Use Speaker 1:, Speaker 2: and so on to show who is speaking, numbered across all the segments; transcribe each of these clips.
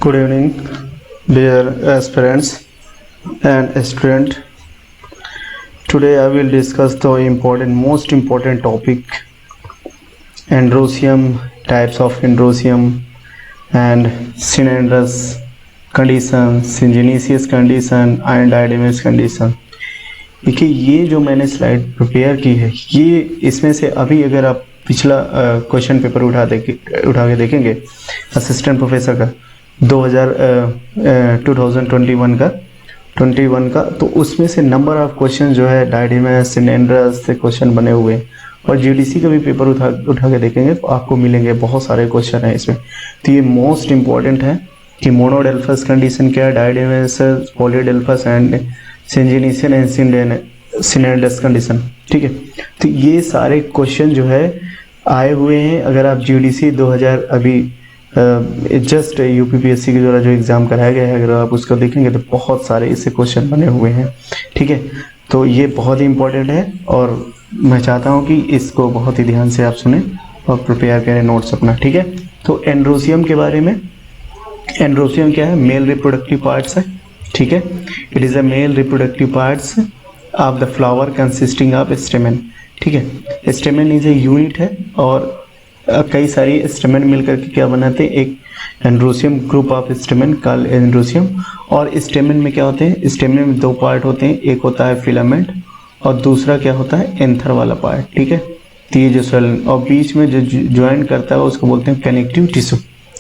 Speaker 1: Good evening, dear aspirants and student. Today I will discuss the most important topic: androsium, types of androsium, and synandrous condition, syngenesious condition, and didymius condition. देखिए, ये जो मैंने slide prepare की है, ये इसमें से अभी अगर आप पिछला क्वेश्चन पेपर उठा के देखेंगे असिस्टेंट प्रोफेसर का 2021 का, तो उसमें से नंबर ऑफ क्वेश्चन जो है डायडिमस सिनेंड्रस से क्वेश्चन बने हुए हैं। और जीडीसी का भी पेपर उठा के देखेंगे तो आपको मिलेंगे बहुत सारे क्वेश्चन है इसमें। तो ये मोस्ट इंपॉर्टेंट है कि मोनोडेल्फस कंडीशन क्या है, डायडिमस, पॉलीडेल्फस एंड सिंजिनेशन एंड सिनेंड्रस कंडीशन। ठीक है, तो ये सारे क्वेश्चन जो है आए हुए हैं। अगर आप जीडीसी 2000 अभी जस्ट यूपीपीएससी के द्वारा जो एग्ज़ाम कराया गया है, अगर आप उसको देखेंगे तो बहुत सारे इससे क्वेश्चन बने हुए हैं। ठीक है, तो ये बहुत ही इम्पोर्टेंट है और मैं चाहता हूँ कि इसको बहुत ही ध्यान से आप सुने और प्रिपेयर करें नोट्स अपना। ठीक है, तो एंड्रोसियम के बारे में, एंड्रोसियम क्या है? मेल रिप्रोडक्टिव पार्ट्स है। ठीक है, it is a male reproductive parts of the flower consisting of स्टेमन। ठीक है, स्टेमन इज ए यूनिट है और कई सारी स्टेमन मिलकर के क्या बनाते हैं? एक androecium, group of स्टेमन called androecium. और स्टेमन में क्या होते हैं? स्टेमन में दो पार्ट होते हैं, एक होता है फिलामेंट और दूसरा क्या होता है? एंथर वाला पार्ट। ठीक है, तो ये जो सेल और बीच में जो ज्वाइन करता है उसको बोलते हैं कनेक्टिव टिश्यू।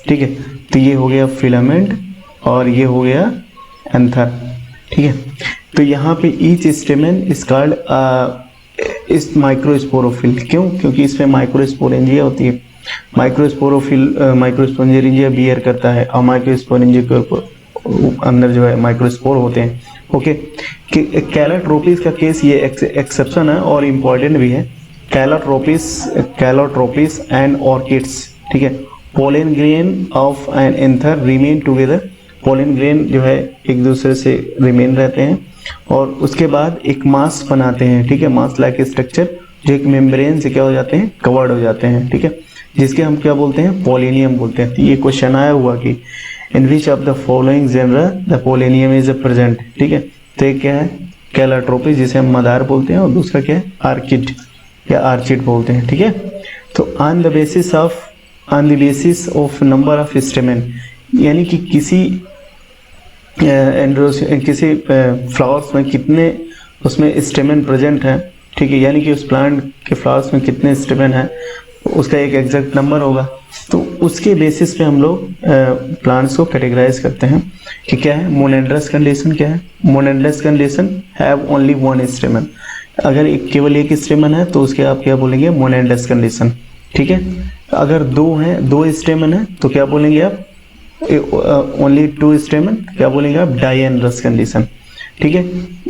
Speaker 1: ठीक है, तो ये हो गया फिलामेंट और ये हो गया एंथर। ठीक है, तो यहाँ पे ईच स्टेमन इज कॉल्ड इस माइक्रोस्पोरोफिल। क्यों? क्योंकि इसमें माइक्रोस्पोरेंजिया होती है। माइक्रोस्पोरेंजिया बियर करता है और माइक्रोस्पोरेंजिया के अंदर जो है माइक्रोस्पोर होते हैं। ओके, कैलोट्रोपिस का केस ये एक्सेप्शन है और इम्पॉर्टेंट भी है। Calotropis and orchids. ठीक है, pollen grain of an anther remain together. Pollen grain जो है एक दूसरे से रिमेन रहते हैं और उसके बाद एक मास बनाते हैं। ठीक है, मास लाइक स्ट्रक्चर जो एक मेम्ब्रेन से क्या हो जाते हैं? कवर्ड हो जाते हैं। ठीक है, जिसके हम क्या बोलते हैं? पोलिनियम बोलते हैं। तो ये क्वेश्चन आया हुआ कि in which of the following genera the pollinium is present. ठीक है, तो एक क्या है? कैलोट्रोपिस, जिसे हम मदार बोलते हैं, और दूसरा क्या है? आर्किड या आर्चिड बोलते हैं। ठीक है, तो on the basis of number of स्टेमन, यानी कि किसी फ्लावर्स में कितने उसमें स्टेमन प्रेजेंट है। ठीक है, यानी कि उस प्लांट के फ्लावर्स में कितने स्टेमन है उसका एक एग्जैक्ट नंबर होगा। तो उसके बेसिस पे हम लोग प्लांट्स को कैटेगराइज करते हैं कि क्या है मोनेंड्रस कंडीशन। क्या है monandrous condition? Have only one stamen. अगर केवल एक स्टेमन है तो उसके आप क्या बोलेंगे? मोनेंड्रस कंडीशन। ठीक है, अगर दो स्टेमन है तो क्या बोलेंगे आप? ओनली टू स्टेमन, क्या बोलेंगे आप? डायएंड्रस कंडीशन। ठीक है,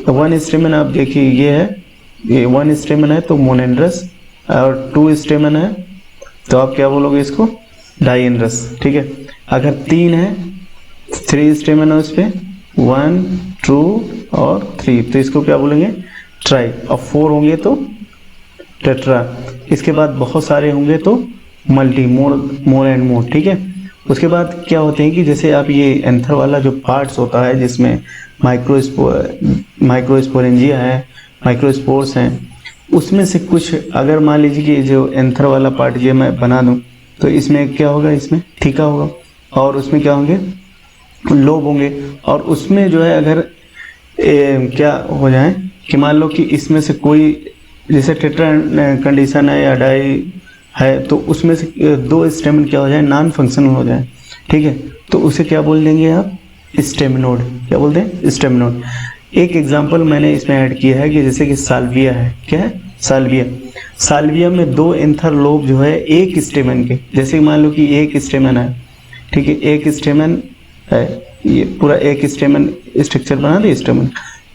Speaker 1: वन स्टेमन आप देखिए ये है, ये वन स्टेमन है तो मोनेंड्रस, और टू स्टेमन है तो आप क्या बोलोगे इसको? डायएंड्रस। ठीक है, अगर तीन है, थ्री स्टेमन है उस पर, 1 2 और 3, तो इसको क्या बोलेंगे? ट्राई। और 4 होंगे तो टेट्रा। इसके बाद बहुत सारे होंगे तो मल्टी, मोर एंड मोर। ठीक है, उसके बाद क्या होते हैं कि जैसे आप ये एंथर वाला जो पार्ट्स होता है जिसमें माइक्रोस्पोरेंजिया है, माइक्रोस्पोर्स हैं, उसमें से कुछ अगर मान लीजिए कि जो एंथर वाला पार्ट ये मैं बना दूं तो इसमें क्या होगा? इसमें थीका होगा और उसमें क्या होंगे? लोब होंगे। और उसमें जो है अगर क्या हो जाए कि मान लो कि इसमें से कोई जैसे टेट्रा कंडीशन है या डाई है तो उसमें से दो स्टेमन क्या हो जाए? नॉन फंक्शनल हो जाए। ठीक है, तो उसे क्या बोल देंगे आप? स्टेमनोड। क्या बोलते हैं? स्टेमनोड। एक एग्जांपल मैंने इसमें ऐड किया है कि जैसे कि साल्विया है। क्या है? साल्विया में दो एंथर लोब जो है एक स्टेमन के, जैसे मान लो कि एक स्टेमन है। ठीक है, एक स्टेमन है, ये पूरा एक स्टेमन स्ट्रक्चर बना दे। स्टेमन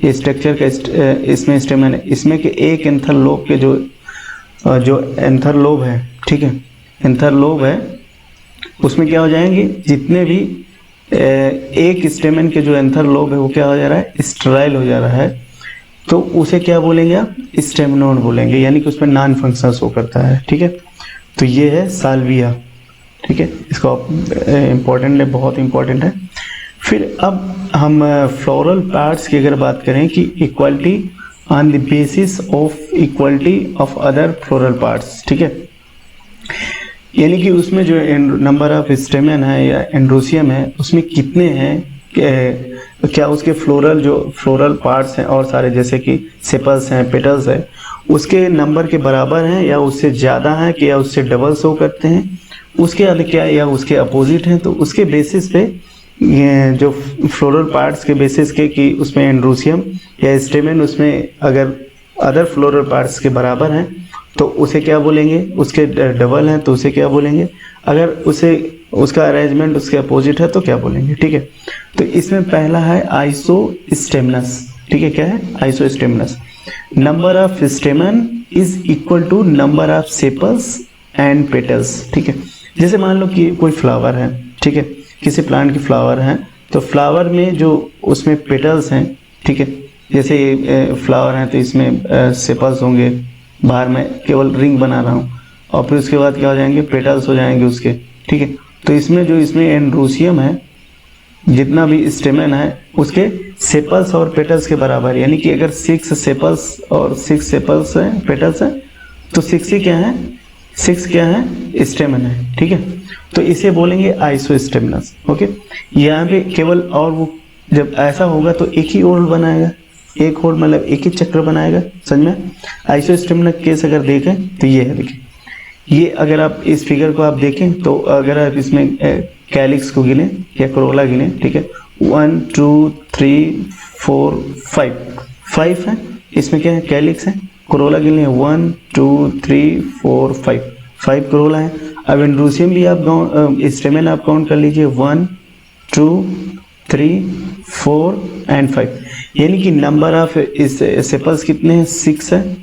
Speaker 1: ये स्ट्रक्चर का इसमें स्टेमन है, इसमें के एक एंथर लोब के जो एंथर लोब है। ठीक है, एंथर लोब है उसमें क्या हो जाएंगे? जितने भी एक स्टेमन के जो एंथर लोब है वो क्या हो जा रहा है? स्टेराइल हो जा रहा है। तो उसे क्या बोलेंगे आप? स्टेमनोड बोलेंगे, यानी कि उसमें नॉन फंक्शनल शो करता है। ठीक है, तो ये है साल्विया। ठीक है, इसको आप इम्पोर्टेंट है, बहुत इम्पोर्टेंट है। फिर अब हम फ्लोरल पार्ट्स की अगर बात करें कि equality on the basis of equality of other floral parts, ठीक है, यानी कि उसमें जो नंबर ऑफ स्टेमन है या एंड्रोसियम है उसमें कितने हैं, क्या उसके फ्लोरल पार्ट्स हैं और सारे जैसे कि सेपल्स हैं, पेटल्स हैं, उसके नंबर के बराबर हैं या उससे ज़्यादा हैं कि या उससे डबल शो करते हैं, उसके अलग क्या या उसके अपोजिट हैं। तो उसके बेसिस पे ये जो फ्लोरल पार्ट्स के बेसिस के कि उसमें एंड्रोसियम या स्टेमन उसमें अगर अदर फ्लोरल पार्ट्स के बराबर हैं तो उसे क्या बोलेंगे, उसके डबल हैं तो उसे क्या बोलेंगे, अगर उसे उसका अरेंजमेंट उसके अपोजिट है तो क्या बोलेंगे, ठीक है। तो इसमें पहला है आइसोस्टेमनस, ठीक है, क्या है isostemonous, number of stamen is equal to number of sepals and petals, ठीक है। जैसे मान लो कि कोई फ्लावर है, ठीक है, किसी प्लांट की फ्लावर है, तो फ्लावर में जो उसमें पेटल्स हैं, ठीक है, जैसे फ्लावर है तो इसमें सेपल्स होंगे, बाहर में केवल रिंग बना रहा हूँ, और फिर उसके बाद क्या हो जाएंगे, पेटल्स हो जाएंगे उसके, ठीक है। तो इसमें एंड्रोसियम है, जितना भी स्टेमन है उसके सेपल्स और पेटल्स के बराबर, यानी कि अगर 6 सेपल्स और 6 सेपल्स हैं, पेटल्स हैं, तो 6 ही क्या है, 6 क्या है, स्टेमन है, ठीक है। तो इसे बोलेंगे आइसोस्टेमनस, ओके। यहाँ पे केवल, और वो जब ऐसा होगा तो एक ही ओर बनाएगा, एक होल मतलब एक ही चक्र बनाएगा, समझ में। आइसोस्टेमनस केस अगर देखें तो ये है, देखिए ये अगर आप इस फिगर को आप देखें तो अगर आप इसमें कैलिक्स को गिने या कोरोला गिने, ठीक है, 1 2 3 4 5 है, इसमें क्या है, कैलिक्स है, कोरोला गिने 1 2 3 4 5 कोरोला है। अब एंड्रोसियम भी आप स्टेमन आप काउंट कर लीजिए 1 2 3 4 एंड 5, यानी कि नंबर ऑफ सेपल्स कितने हैं, 6 है,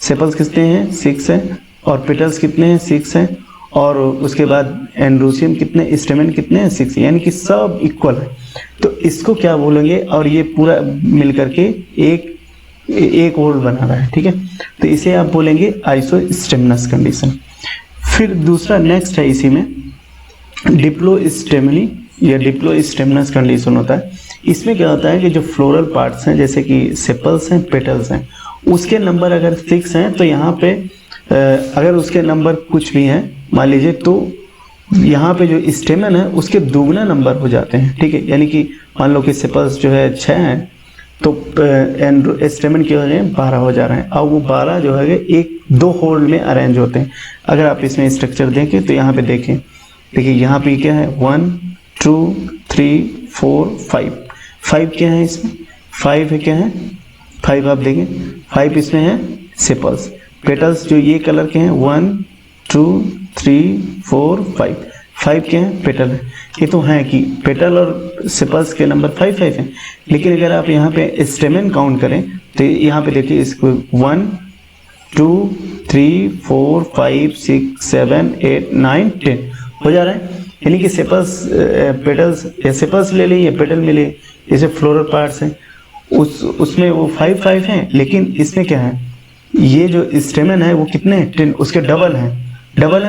Speaker 1: सेपल्स कितने हैं, 6 है, और पेटल्स कितने हैं, 6 हैं, और उसके बाद एंड्रोसियम कितने, स्टेमन कितने हैं, 6, यानी कि सब इक्वल है। तो इसको क्या बोलेंगे, और ये पूरा मिलकर के एक होल बना रहा है, ठीक है, तो इसे आप बोलेंगे आइसोस्टेमनस कंडीशन। फिर दूसरा नेक्स्ट है इसी में डिप्लोस्टेमनी या डिप्लोस्टेमनस कंडीशन होता है। इसमें क्या होता है कि जो फ्लोरल पार्ट्स हैं जैसे कि सेपल्स हैं, पेटल्स हैं, उसके नंबर अगर 6 हैं तो यहाँ पे अगर उसके नंबर कुछ भी हैं मान लीजिए, तो यहाँ पे जो स्टेमन है उसके दुगना नंबर हो जाते हैं, ठीक है, यानी कि मान लो कि सेपल्स जो है 6 हैं तो स्टेमन के हो जाए 12 हो जा रहे हैं, और वो 12 जो है एक 2 होल में अरेंज होते हैं। अगर आप इसमें स्ट्रक्चर देखें तो यहाँ पे देखें, देखिए यहाँ पे क्या है 1 2 3 4 5 क्या है इसमें, 5 है, क्या है 5, आप देखें 5 इसमें है सेपल्स, पेटल्स जो ये कलर के हैं 1 2 3 4 5 क्या है, पेटल है। ये तो है कि पेटल और सेपल्स के नंबर 5 हैं, लेकिन अगर आप यहाँ पे स्टेमन काउंट करें तो यहाँ पे देखिए इसको 1 2 3 4 5 6 7 8 9 10 हो जा रहा है, यानी कि सेपल्स पेटल्स या सेपल्स ले लीजिए, पेटल में ले, जैसे फ्लोरल पार्ट्स हैं उसमें वो 5 हैं, लेकिन इसमें क्या है, ये जो स्टेमन है वो कितने हैं, 10, उसके डबल हैं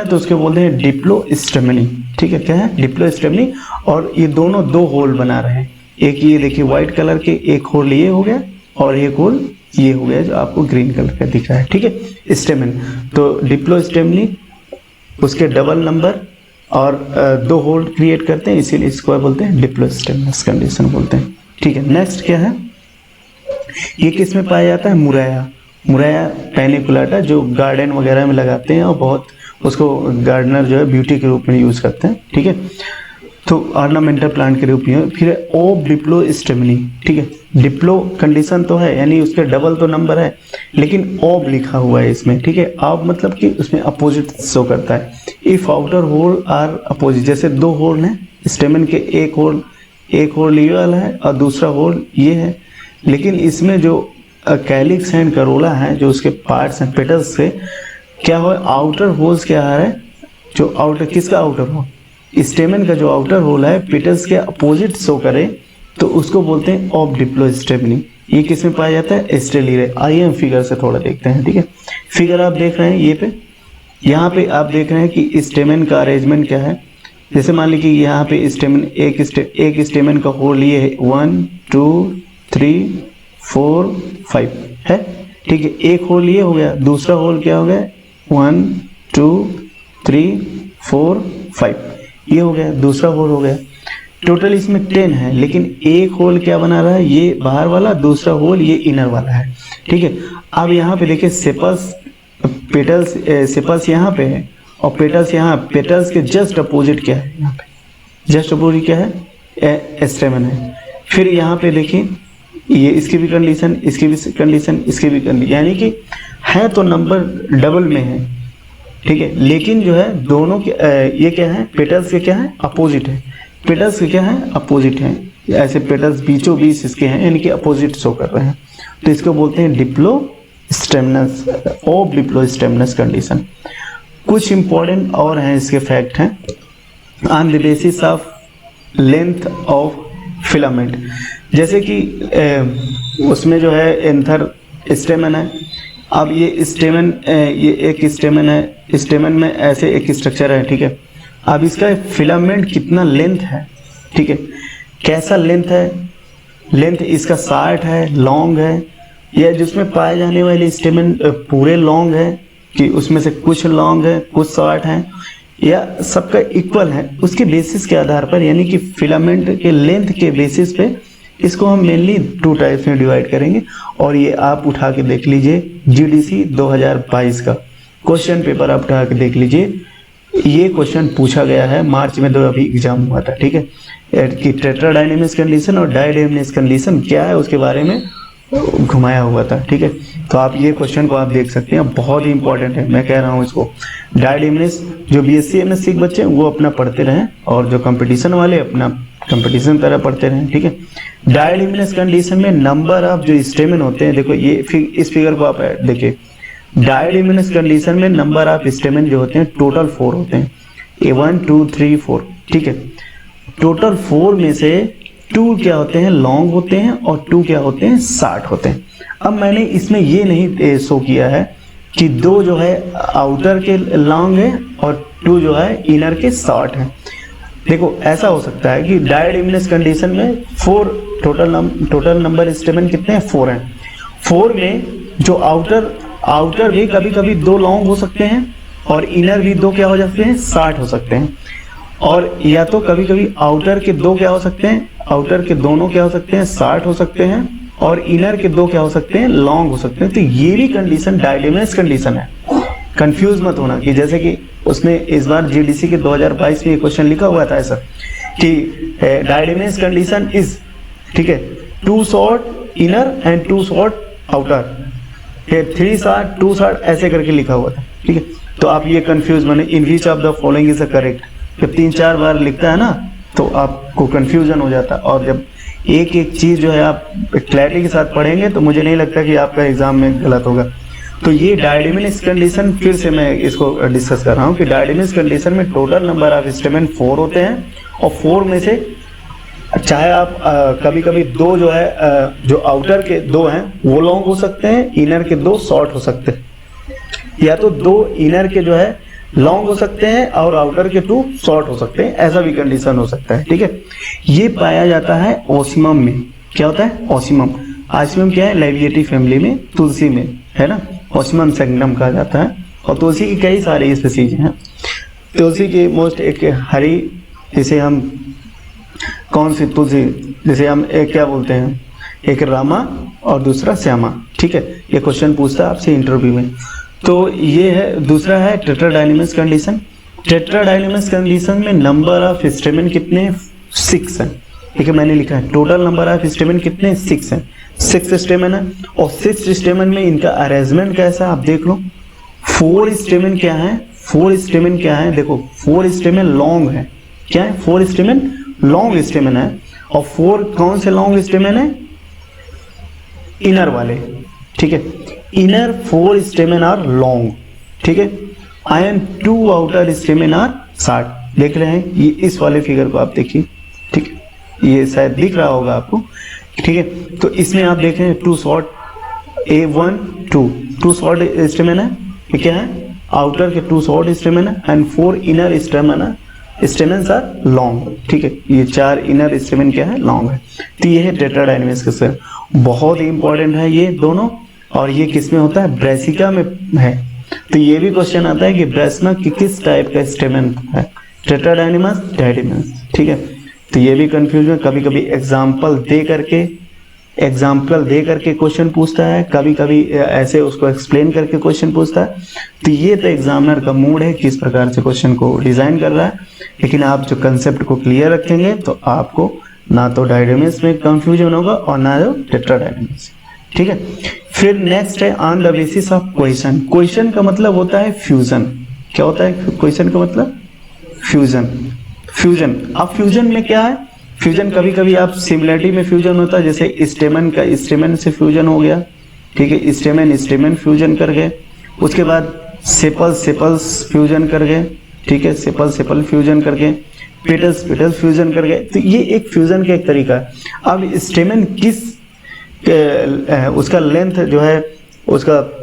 Speaker 1: तो उसके बोलते हैं डिप्लोस्टेमनी, ठीक है, क्या है डिप्लोस्टेमनी। और ये दोनों 2 होल बना रहे हैं, एक ये देखिए व्हाइट कलर के, एक होल ये हो गया और एक होल ये हो गया जो आपको ग्रीन कलर का दिख रहा है, ठीक है, स्टेमन। तो डिप्लोस्टेमनी उसके डबल नंबर और 2 होल क्रिएट करते हैं, इसीलिए इसको बोलते हैं डिप्लोस्टेमनस कंडीशन बोलते हैं, ठीक है। नेक्स्ट क्या है, ये किस में पाया जाता है, मुरैया पैनिकुलाटा, जो गार्डन वगैरह में लगाते हैं और बहुत उसको गार्डनर जो है ब्यूटी के रूप में यूज करते हैं, ठीक है, तो ऑर्नामेंटल प्लांट के रूप में। फिर ओब डिप्लोस्टेमनी, ठीक है, डिप्लो कंडीशन तो है यानी उसके डबल तो नंबर है, लेकिन ओब लिखा हुआ है इसमें, ठीक है, ऑब मतलब कि उसमें अपोजिट शो करता है। If outer whorl are opposite, जैसे 2 होल हैं स्टेमन के, एक होल ये वाला है और दूसरा होल ये है, लेकिन इसमें जो कैलिक्स एंड करोला है, जो उसके पार्ट्स हैं पेटल्स से, क्या हो आउटर होल्स क्या आ रहा है, जो आउटर किसका आउटर होल, स्टेमन का जो आउटर होल है पेटल्स के अपोजिट शो करे तो उसको बोलते हैं ऑफ डिप्लोस्टेमनी। ये किस में पाया जाता है, एस्टेलिरे। आइए हम फिगर से थोड़ा देखते हैं, ठीक है। फिगर आप देख रहे हैं ये पे, यहाँ पे आप देख रहे हैं कि स्टेमन का अरेंजमेंट क्या है, जैसे मान लीजिए यहाँ पे स्टेमन एक स्टेमन का होल ये है 1 2 3 4 5 है, ठीक है। एक होल ये हो गया, दूसरा होल क्या हो गया 1 2 3 4 5 ये हो गया, दूसरा होल हो गया। टोटल इसमें 10 है, लेकिन एक होल क्या बना रहा है, ये बाहर वाला, दूसरा होल ये इनर वाला है, ठीक है। अब यहाँ पे देखिए सेपल्स पेटल्स, सेपल्स यहाँ पे है और पेटल्स यहाँ, पेटल्स के जस्ट अपोजिट क्या है, यहाँ पे जस्ट अपोजिट क्या है, स्टेमन है। फिर यहाँ पे देखिए ये इसकी भी कंडीशन, इसकी भी कंडीशन, इसकी भी कंडीशन, यानी कि है तो नंबर डबल में है, ठीक है, लेकिन जो है दोनों के ये क्या है, पेटल्स के क्या है, अपोजिट है, पेटल्स के क्या है, अपोजिट है। ऐसे पेटल्स बीचों बीच इसके हैं, यानी कि अपोजिट शो कर रहे हैं, तो इसको बोलते हैं डिप्लोस्टेमनस, ऑफ डिप्लोस्टेमनस कंडीशन। कुछ इंपॉर्टेंट और हैं इसके फैक्ट हैं। On the basis of length of filament, जैसे कि उसमें जो है एंथर स्टेमन है। अब ये स्टेमन, ये एक स्टेमन है, स्टेमन में ऐसे एक स्ट्रक्चर है, ठीक है। अब इसका फिलामेंट कितना लेंथ है, ठीक है, कैसा लेंथ है, लेंथ इसका शॉर्ट है, लॉन्ग है, या जिसमें पाए जाने वाले स्टेमन पूरे लॉन्ग है कि उसमें से कुछ लॉन्ग है कुछ शॉर्ट है, या सबका इक्वल है, उसके बेसिस के आधार पर, यानी कि फिलामेंट के लेंथ के बेसिस पे इसको हम मेनली 2 टाइप्स में डिवाइड करेंगे। और ये आप उठा के देख लीजिए, जीडीसी 2022 का क्वेश्चन पेपर आप उठा के देख लीजिए, ये क्वेश्चन पूछा गया है मार्च में, अभी एग्जाम हुआ था, ठीक है, कि टेट्राडायनेमिक्स कंडीशन और डायडायनेमिक्स कंडीशन क्या है उसके बारे में घुमाया हुआ था, ठीक है। तो आप ये क्वेश्चन को आप देख सकते हैं, बहुत ही इंपॉर्टेंट है, मैं कह रहा हूँ इसको। डायडायनेमिक्स जो बीएससी एमएससी के बच्चे हैं वो अपना पढ़ते रहें, और जो कंपटीशन वाले अपना कंपटीशन तरह पढ़ते रहें, ठीक है। डायडायनेमिक्स कंडीशन में नंबर ऑफ जो स्टेमन होते हैं, देखो ये इस फिगर को आप देखिए, डायडायनेमिक्स कंडीशन में नंबर ऑफ स्टेमन जो होते हैं टोटल 4 होते हैं, A1 2 3 4, ठीक है। टोटल 4 में से 2 क्या होते हैं, लॉन्ग होते हैं, और 2 क्या होते हैं, शॉर्ट होते हैं। अब मैंने इसमें ये नहीं शो किया है कि 2 जो है आउटर के लॉन्ग है और 2 जो है इनर के शॉर्ट है। देखो ऐसा हो सकता है कि डायडायनेमिक्स कंडीशन में 4 टोटल नंबर स्टेमन कितने हैं, 4 हैं। 4 में जो आउटर भी कभी कभी 2 लॉन्ग हो सकते हैं, और इनर भी 2 क्या हो सकते हैं, शॉर्ट हो सकते हैं। और या तो कभी कभी आउटर के 2 क्या हो सकते हैं, आउटर के दोनों क्या हो सकते हैं, शॉर्ट हो सकते हैं, और इनर के 2 क्या हो सकते हैं, लॉन्ग हो सकते हैं। तो ये भी कंडीशन डायडायनेमिक्स कंडीशन है, कंफ्यूज मत होना। कि जैसे कि उसमें इस बार जीडीसी के 2022 में ये क्वेश्चन लिखा हुआ था ऐसा कि डायडायनेमिक्स कंडीशन इज, ठीक है, 2 short inner and 2 short outer, 3 short 2 short ऐसे करके लिखा हुआ था, ठीक है। तो आप ये कंफ्यूज बने, in which of the following is correct, जब 3-4 बार लिखता है ना तो आपको कंफ्यूजन हो जाता है। और जब एक एक चीज जो है आप क्लैरिटी के साथ पढ़ेंगे तो मुझे नहीं लगता कि आपका एग्जाम में गलत होगा। तो ये डायडायनेमिक्स कंडीशन, फिर से मैं इसको डिस्कस कर रहा हूँ कि डायडायनेमिक्स कंडीशन में टोटल नंबर ऑफ स्टेमन 4 होते हैं, और 4 में से चाहे आप कभी कभी 2 जो है जो आउटर के 2 हैं वो लॉन्ग हो सकते हैं, इनर के 2 शॉर्ट हो सकते हैं, या तो 2 इनर के जो है लॉन्ग हो सकते हैं और आउटर के 2 शॉर्ट हो सकते हैं, ऐसा भी कंडीशन हो सकता है, ठीक है। ये पाया जाता है ओसिमम में। क्या होता है, ओसिमम। ऑसिमम क्या है, लाइविएटी फैमिली में, तुलसी में है ना, ओसिमम सैंक्टम कहा जाता है। और तुलसी की कई सारे स्पीसीज हैं। तुलसी की मोस्ट एक हरी, जिसे हम कौन सी तुलसी, जैसे हम एक क्या बोलते हैं, एक रामा और दूसरा श्यामा, ठीक है। ये क्वेश्चन पूछता है आपसे इंटरव्यू में। तो ये है, दूसरा है टेट्राडायनेमिक्स कंडीशन। टेट्राडायनेमिक्स कंडीशन में नंबर ऑफ स्टेमन कितने, 6 हैं, ठीक है। मैंने लिखा है टोटल नंबर ऑफ स्टेमन कितने, 6 हैं, 6 स्टेमन है। और 6 स्टेमन में इनका अरेंजमेंट कैसा है आप देख लो। 4 स्टेमन क्या है, 4 स्टेमन क्या है, देखो 4 स्टेमन लॉन्ग है, क्या है, 4 स्टेमन लॉन्ग स्टेमन है। और 4 कौन से लॉन्ग स्टेमन है, इनर वाले, ठीक है। इनर 4 स्टेमन आर लॉन्ग, ठीक है, and 2 outer stamen are short. देख रहे हैं ये, इस वाले फिगर को आप देखिए, ठीक है, ये शायद दिख रहा होगा आपको, ठीक है। तो इसमें आप देखें 2 शॉर्ट, A1 2 शॉर्ट स्टेमन है, ये क्या है, आउटर के 2 शॉर्ट स्टेमन है, एंड 4 इनर स्टेमन है, स्टेमेन्स आर लॉन्ग, ठीक है, ये 4 इनर स्टेमेन क्या है, लॉन्ग है। तो ये है टेट्राडाइनमस के सेल, बहुत ही इंपॉर्टेंट है ये दोनों। और ये किस में होता है, ब्रेसिका में है। तो ये भी क्वेश्चन आता है कि ब्रेसिका की किस टाइप का स्टेमेन है, टेट्राडाइनमस, डाइडिमस, ठीक है। तो ये भी कंफ्यूजन, कभी कभी एग्जाम्पल दे करके क्वेश्चन पूछता है, कभी कभी ऐसे उसको एक्सप्लेन करके क्वेश्चन पूछता है। तो ये तो एग्जामिनर का मूड है किस प्रकार से क्वेश्चन को डिजाइन कर रहा है, लेकिन आप जो कंसेप्ट को क्लियर रखेंगे तो आपको ना तो डायडेमिक्स में कंफ्यूजन होगा और ना जो टेट्राडाइनमस, ठीक है। फिर नेक्स्ट है on the basis of question. Question का मतलब होता है फ्यूजन। क्या होता है क्वेश्चन का मतलब, फ्यूजन। अब फ्यूजन में क्या है, फ्यूजन कभी कभी आप सिमिलरिटी में फ्यूजन होता है, जैसे स्टेमन का स्टेमन से फ्यूजन हो गया, ठीक है, स्टेमन फ्यूजन कर गए। उसके बाद सेपल्स फ्यूजन कर गए, ठीक है, सेपल फ्यूजन कर गए, पेटल्स फ्यूजन कर गए। तो ये एक फ्यूजन का एक तरीका है। अब स्टेमन किस उसका लेंथ जो है, उसका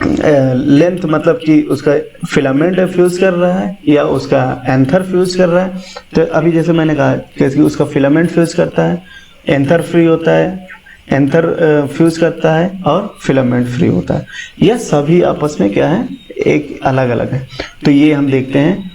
Speaker 1: लेंथ मतलब कि उसका फिलामेंट फ्यूज कर रहा है या उसका एंथर फ्यूज कर रहा है। तो अभी जैसे मैंने कहा कि उसका फिलामेंट फ्यूज करता है, एंथर फ्री होता है, एंथर फ्यूज करता है और फिलामेंट फ्री होता है। यह सभी आपस में क्या है, एक अलग अलग है। तो ये हम देखते हैं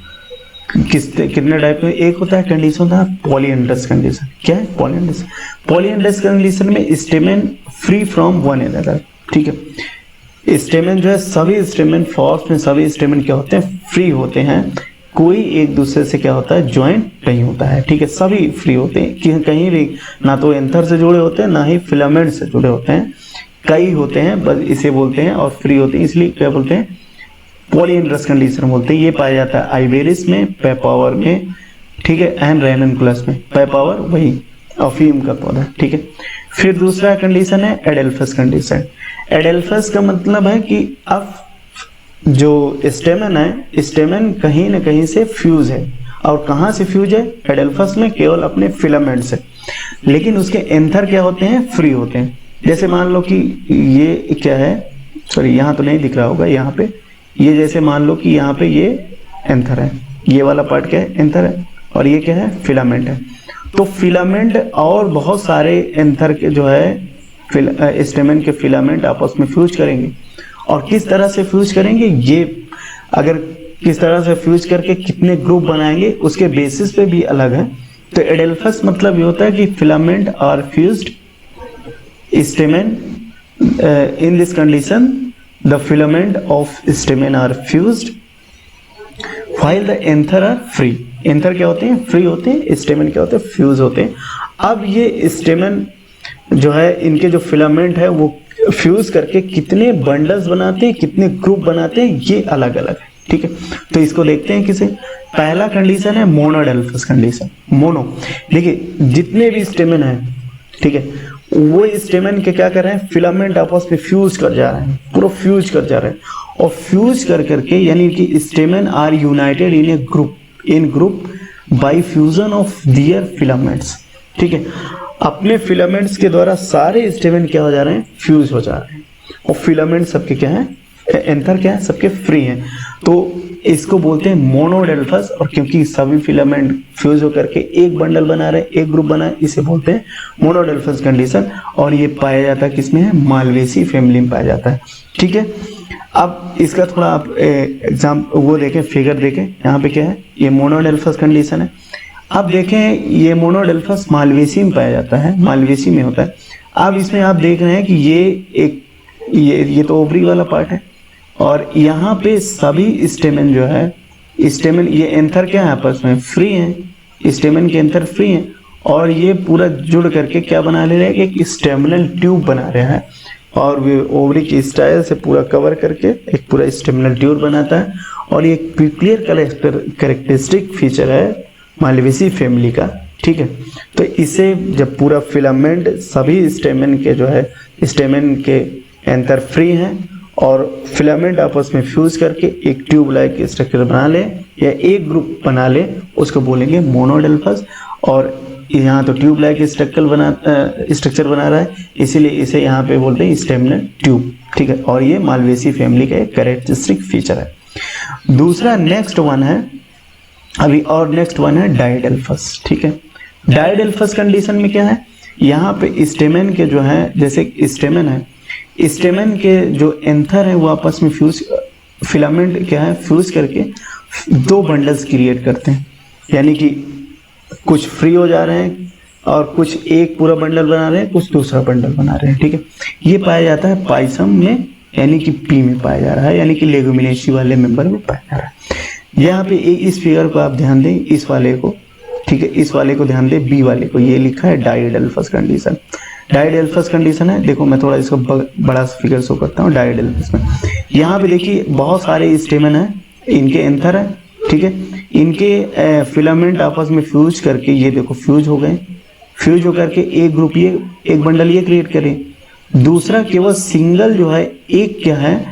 Speaker 1: कितने टाइप में। एक होता है कंडीशन होता है पॉलीएंड्रस कंडीशन। क्या है पॉलीएंड्रस? पॉलीएंड्रस कंडीशन में stamen free from one another, ठीक है। स्टेमेन जो है, सभी स्टेमेन फॉर्म्स में सभी स्टेमेन क्या होते हैं, फ्री होते हैं। कोई एक दूसरे से क्या होता है, ज्वाइंट नहीं होता है, ठीक है। सभी फ्री होते हैं कि कहीं भी ना तो एंथर से जुड़े होते हैं ना ही फिलामेंट से जुड़े होते हैं। कई होते हैं बस इसे बोलते हैं और फ्री होते हैं, इसलिए क्या बोलते हैं, पॉलीएंड्रस कंडीशन बोलते हैं। ये पाया जाता है आइवेरिस में, पेपावर में, ठीक है, एंड रेननकुलस में। पेपावर वही अफीम का पौधा, ठीक है। फिर दूसरा कंडीशन है एडेल्फस कंडीशन। एडेल्फस का मतलब है कि अब जो स्टेमन है, स्टेमन कहीं ना कहीं से फ्यूज है। और कहाँ से फ्यूज है, एडेल्फस में केवल अपने फिलामेंट से, लेकिन उसके एंथर क्या होते हैं, फ्री होते हैं। जैसे मान लो कि ये क्या है, सॉरी यहाँ तो नहीं दिख रहा होगा, यहाँ पे ये जैसे मान लो कि यहाँ पे ये एंथर है, ये वाला पार्ट क्या है, एंथर है, और ये क्या है, फिलामेंट है। तो फिलामेंट और बहुत सारे एंथर के जो है स्टेमन के फिलामेंट आपस में फ्यूज करेंगे। और किस तरह से फ्यूज करेंगे, ये अगर किस तरह से फ्यूज करके कितने ग्रुप बनाएंगे उसके बेसिस पे भी अलग है। तो एडेल्फस मतलब ये होता है कि filament are fused stamen in this condition the filament of stamen are fused while the anther are free। Anther क्या होते हैं, फ्री होते हैं, स्टेमन क्या होते हैं, फ्यूज होते हैं। अब ये स्टेमन जो है, इनके जो फिलामेंट है वो फ्यूज करके कितने बंडल्स बनाते हैं, कितने ग्रुप बनाते हैं, ये अलग अलग है, ठीक है। तो इसको देखते हैं किसे। पहला कंडीशन है मोनोडेल्फस कंडीशन। मोनो, देखिए जितने भी स्टेमन है, ठीक है, वो स्टेमन के क्या कर रहे हैं, फिलामेंट आपस में फ्यूज कर जा रहे हैं, पूरा फ्यूज कर जा रहे हैं। और फ्यूज कर करके यानी कि stamen are united in a group, in group by fusion of their filaments, ठीक है। अपने फिलामेंट्स के द्वारा सारे स्टेमन क्या हो जा रहे हैं, फ्यूज हो जा रहे हैं। और फिलामेंट सबके क्या है, एंथर क्या है, सबके फ्री हैं। तो इसको बोलते हैं मोनोडेल्फस। और क्योंकि सभी फिलामेंट फ्यूज होकर के एक बंडल बना रहे हैं, एक ग्रुप बना है, इसे बोलते हैं मोनोडेल्फस कंडीशन। और ये पाया जाता है किसमें है, मालवेसी फैमिली में पाया जाता है, ठीक है। अब इसका थोड़ा आप एग्जाम वो देखें, फिगर देखें, यहाँ पे क्या है, ये मोनोडेल्फस कंडीशन है। अब देखें ये मोनोडेल्फस मालवेसी में पाया जाता है, मालवेसी में होता है। अब इसमें आप देख रहे हैं कि ये एक ये तो ओवरी वाला पार्ट है, और यहाँ पे सभी स्टेमन जो है, स्टेमन ये एंथर क्या है, आपस में फ्री हैं, स्टेमन के एंथर फ्री हैं। और ये पूरा जुड़ करके क्या बना ले रहे हैं, एक स्टेमिनल ट्यूब बना रहे हैं। और वे ओवरी की स्टाइल से पूरा कवर करके एक पूरा स्टेमिनल ट्यूब बनाता है। और ये क्लियर कैरेक्टरिस्टिक फीचर है मालवेसी फैमिली का, ठीक है। तो इसे जब पूरा फिलामेंट सभी स्टेमन के जो है, स्टेमन के एंथर फ्री हैं और फिलामेंट आपस में फ्यूज करके एक ट्यूब लाइक स्ट्रक्चर बना ले या एक ग्रुप बना ले, उसको बोलेंगे मोनोडेल्फस। और यहाँ तो ट्यूब लाइक स्ट्रक्चर बना रहा है, इसीलिए इसे यहाँ पे बोलते हैं स्टेमिनल ट्यूब, ठीक है। और ये मालवेसी फैमिली का एक कैरेक्टरिस्टिक फीचर है। दूसरा नेक्स्ट वन है अभी और नेक्स्ट वन है डायडेल्फस, ठीक है। डायडेल्फस कंडीशन में क्या है, यहाँ पे स्टेमेन के जो है, जैसे स्टेमेन है, स्टेमेन के जो एंथर है वो आपस में फ्यूज, फिलामेंट क्या है, फ्यूज करके दो बंडल्स क्रिएट करते हैं, यानी कि कुछ फ्री हो जा रहे हैं और कुछ एक पूरा बंडल बना रहे हैं, कुछ दूसरा बंडल बना रहे हैं, ठीक है। ये पाया जाता है पाइसम में, यानी कि पी में पाया जा रहा है, यानी कि लेगुमिनेसी वाले मेंबर में पाया जा रहा है। यहाँ पे इस फिगर को आप ध्यान दें, इस वाले को, ठीक है, इस वाले को ध्यान दें, बी वाले को, ये लिखा है डायडेल्फस कंडीशन। डायडेल्फस कंडीशन है, देखो मैं थोड़ा इसको बड़ा फिगर शो करता हूँ डायडेल्फस में। यहाँ पे देखिए बहुत सारे स्टेमन है, इनके एंथर है, ठीक है, इनके फिलामेंट आपस में फ्यूज करके, ये देखो फ्यूज हो गए, फ्यूज होकर के एक ग्रुप, ये एक बंडल ये क्रिएट करें, दूसरा केवल सिंगल जो है, एक क्या है,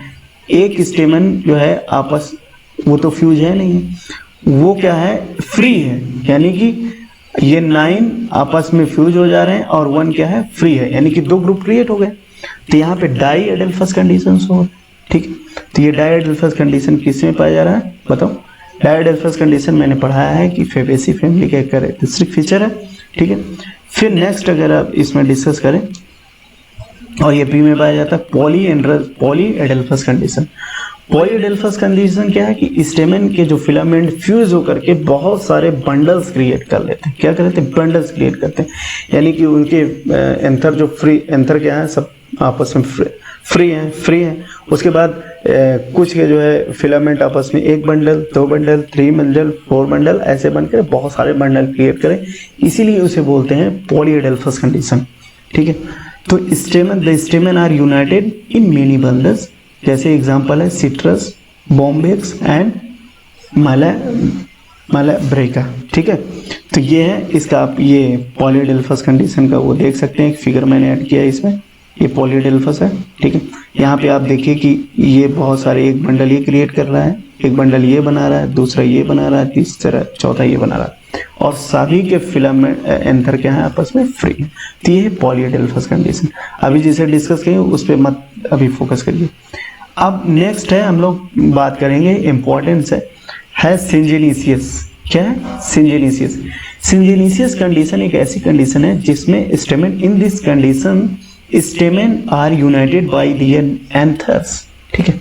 Speaker 1: एक स्टेमन जो है आपस, वो तो फ्यूज है नहीं, वो क्या है, फ्री है, यानी कि ये 9 आपस में फ्यूज हो जा रहे हैं और 1 क्या है, फ्री है, यानी कि दो ग्रुप क्रिएट हो गए। तो यहाँ पे डायडेल्फस कंडीशन हो, ठीक है। तो ये डायडेल्फस कंडीशन किस में पाया जा रहा है बताओ। डायडेल्फस कंडीशन मैंने पढ़ाया है कि फेबेसी फैमिली का एक कैरेक्टरिस्टिक फीचर है, ठीक है। फिर नेक्स्ट अगर आप इसमें डिस्कस करें, और ये पी में पाया जाता है पॉलीएडेल्फस कंडीशन। पॉलीएडेल्फस कंडीशन क्या है कि स्टेमेन के जो फिलामेंट फ्यूज होकर के बहुत सारे बंडल्स क्रिएट कर लेते हैं। क्या कर लेते हैं, बंडल्स क्रिएट करते हैं, यानी कि उनके एंथर जो फ्री एंथर क्या है, सब आपस में फ्री हैं। उसके बाद कुछ के जो है फिलामेंट आपस में एक बंडल, दो बंडल, 3 बंडल, 4 बंडल, ऐसे बनकर बहुत सारे बंडल क्रिएट करें, इसीलिए उसे बोलते हैं पॉलीएडेल्फस कंडीशन, ठीक है। तो the stamen are united in many bundles, जैसे एग्जांपल है सिट्रस, बॉम्बेक्स एंड मालाब्रेका, ठीक है। तो ये है इसका, आप ये पॉलीएडेल्फस कंडीशन का वो देख सकते हैं, एक फिगर मैंने ऐड किया है इसमें, ये पॉलीएडेल्फस है, ठीक है। यहाँ पे आप देखिए कि ये बहुत सारे, एक बंडल ये क्रिएट कर रहा है, एक बंडल ये बना रहा है, दूसरा ये बना रहा है, तीसरा चौथा ये बना रहा है, और सभी के फिलामेंट एंथर क्या है आपस में फ्री। तो ये है पॉलीएडेल्फस कंडीशन। अभी जिसे डिस्कस करेंगे उस पर मत अभी फोकस करिए। अब नेक्स्ट है, हम लोग बात करेंगे, इंपॉर्टेंस है सिंजेनिसियस। क्या है, सिंजेनिसियस। सिंजेनिसियस कंडीशन एक ऐसी कंडीशन है जिसमें stamen, in this condition stamen are united by their anthers, ठीक है।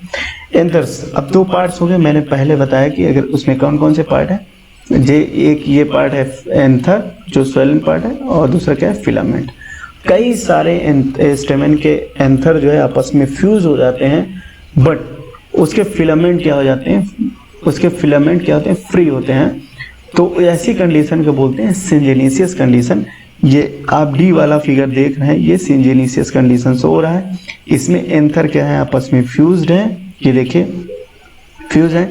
Speaker 1: एंथर्स, अब 2 पार्ट्स हो गए, मैंने पहले बताया कि अगर उसमें कौन कौन से पार्ट है, एक ये पार्ट है एंथर जो स्वेलन पार्ट है, और दूसरा क्या है, फिलामेंट। कई सारे स्टेमेन के एंथर जो है आपस में फ्यूज हो जाते हैं, बट उसके फिलामेंट क्या हो जाते हैं, उसके फिलामेंट क्या होते हैं, फ्री होते हैं। तो ऐसी कंडीशन को बोलते हैं सिंजेनिसियस कंडीशन। ये आप डी वाला फिगर देख रहे हैं, ये सिंजेनिसियस कंडीशन से हो रहा है। इसमें एंथर क्या है, आपस में फ्यूज्ड है, ये देखिए फ्यूज है,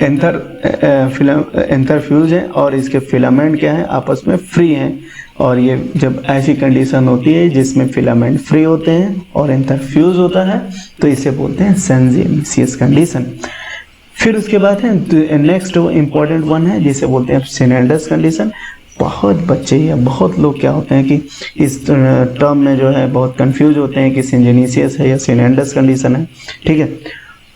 Speaker 1: एंथर फ्यूज है, और इसके फिलामेंट क्या है, आपस में फ्री हैं। और ये जब ऐसी कंडीशन होती है जिसमें फिलामेंट फ्री होते हैं और एंथर फ्यूज होता है, तो इसे बोलते हैं सिंजेनिसियस कंडीशन। फिर उसके बाद है नेक्स्ट इंपॉर्टेंट वन है जिसे बोलते हैं सिनेंडर्स कंडीशन। बहुत बच्चे या बहुत लोग क्या होते हैं कि इस टर्म में जो है बहुत कंफ्यूज होते हैं कि सिंजेनिसियस है या सिनेंडर्स कंडीशन है, ठीक है।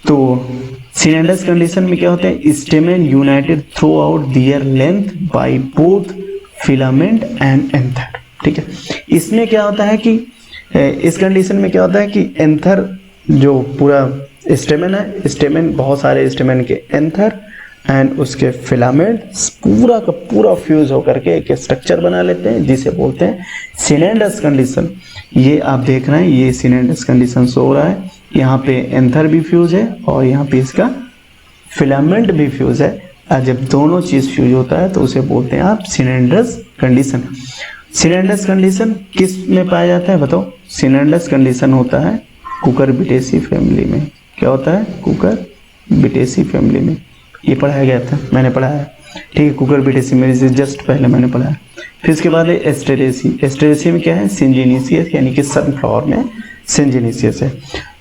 Speaker 1: तो सिनेंडर्स कंडीशन में क्या होता है, stamen united throughout their length by both filament and anther, ठीक है। इसमें क्या होता है कि इस कंडीशन में क्या होता है कि एंथर जो पूरा स्टेमेन है, स्टेमेन बहुत सारे स्टेमेन के एंथर एंड उसके फिलामेंट पूरा का पूरा फ्यूज होकर के एक स्ट्रक्चर बना लेते हैं जिसे बोलते हैं सिनेंडर्स कंडीशन। ये आप देख रहे हैं, ये सिनेंडर्स कंडीशन शो हो रहा है, यहाँ पे एंथर भी फ्यूज है और यहाँ पे इसका फिलामेंट भी फ्यूज है। और जब दोनों चीज फ्यूज होता है तो उसे बोलते हैं आप सिनेंडर्स कंडीशन। सिनेंडर्स कंडीशन किस में पाया जाता है बताओ। सिनेंडर्स कंडीशन होता है कुकुरबिटेसी फैमिली में। क्या होता है, कुकुरबिटेसी फैमिली में। ये पढ़ाया गया था, मैंने पढ़ाया, ठीक है। कुकुरबिटेसी में से जस्ट पहले मैंने पढ़ाया। फिर इसके बाद है एस्टेरेसी। एस्टेरेसी में क्या है, सिंजेनिसियस, यानी कि सनफ्लावर में सिंजेनिसियस है।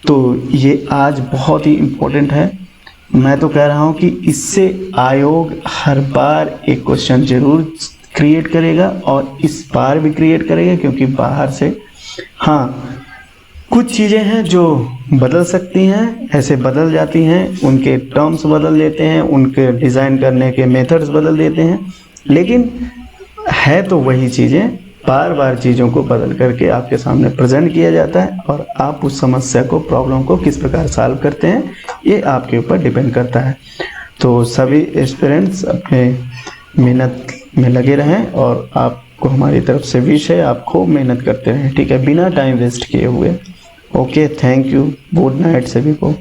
Speaker 1: तो ये आज बहुत ही इम्पोर्टेंट है। मैं तो कह रहा हूँ कि इससे आयोग हर बार एक क्वेश्चन जरूर क्रिएट करेगा और इस बार भी क्रिएट करेगा, क्योंकि बाहर से हाँ कुछ चीज़ें हैं जो बदल सकती हैं, ऐसे बदल जाती हैं, उनके टर्म्स बदल देते हैं, उनके डिज़ाइन करने के मेथड्स बदल देते हैं, लेकिन है तो वही चीज़ें, बार बार चीज़ों को बदल करके आपके सामने प्रेजेंट किया जाता है और आप उस समस्या को, प्रॉब्लम को किस प्रकार सॉल्व करते हैं, ये आपके ऊपर डिपेंड करता है। तो सभी एस्पिरेंट्स अपने मेहनत में लगे रहें और आपको हमारी तरफ से विश है, आप खूब मेहनत करते रहें, ठीक है, बिना टाइम वेस्ट किए हुए। Okay, thank you, good night सभी को।